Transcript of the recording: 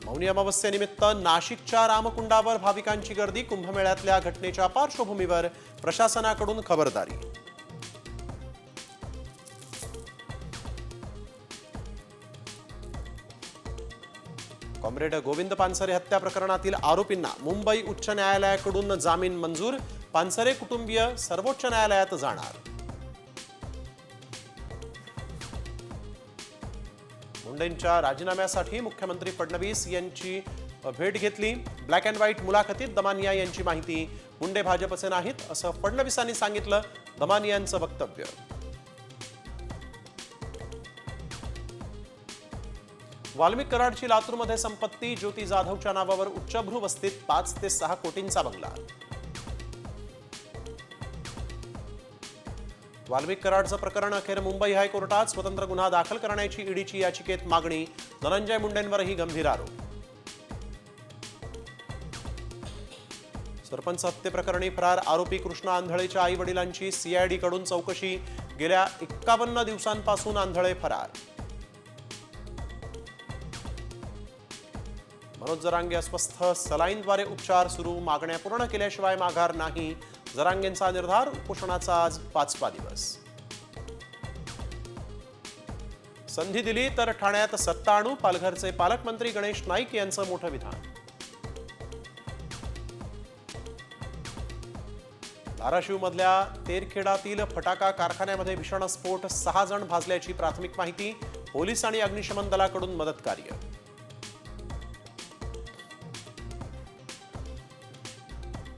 मौनी अमावस्येनिमित्त नाशिकच्या रामकुंडावर भाविकांची गर्दी. कुंभमेळ्यातल्या घटनेच्या पार्श्वभूमीवर प्रशासनाकडून खबरदारी. कॉम्रेड गोविंद पानसरे हत्या प्रकरणातील आरोपींना मुंबई उच्च न्यायालयाकडून जामीन मंजूर. पानसरे कुटुंबीय सर्वोच्च न्यायालयात जाणार. मुंडेंच्या राजीनाम्यासाठी मुख्यमंत्री फडणवीस यांची भेट घेतली. ब्लॅक अँड व्हाईट मुलाखतीत दमानिया यांची माहिती. मुंडे भाजपचे नाहीत असं फडणवीसांनी सांगितलं. दमानियांचं वक्तव्य. वाल्मिक कराडची लातूरमध्ये संपत्ती. ज्योती जाधवच्या नावावर उच्चभ्रू वस्तीत 5 ते 6 कोटींचा बंगला. वाल्मिक कराडचं प्रकरण अखेर मुंबई हायकोर्टात. स्वतंत्र गुन्हा दाखल करण्याची ईडीची याचिकेत मागणी. धनंजय मुंडेंवरही गंभीर आरोप. सरपंच हत्येप्रकरणी फरार आरोपी कृष्णा आंधळेच्या आई वडिलांची सीआयडीकडून चौकशी. गेल्या 51 दिवसांपासून आंधळे फरार. मनोज जरांगे अस्वस्थ. सलाईनद्वारे उपचार सुरू. मागण्या पूर्ण केल्याशिवाय माघार नाही. जरांगेंचा निर्धार. उपोषणाचा आज 5वा दिवस. संधी दिली तर ठाण्यात सत्ता आणू. पालघरचे पालकमंत्री गणेश नाईक यांचं मोठं विधान. धाराशिवमधल्या तेरखेडातील फटाका कारखान्यामध्ये भीषण स्फोट. 6 जण भाजल्याची प्राथमिक माहिती. पोलीस आणि अग्निशमन दलाकडून मदत कार्य.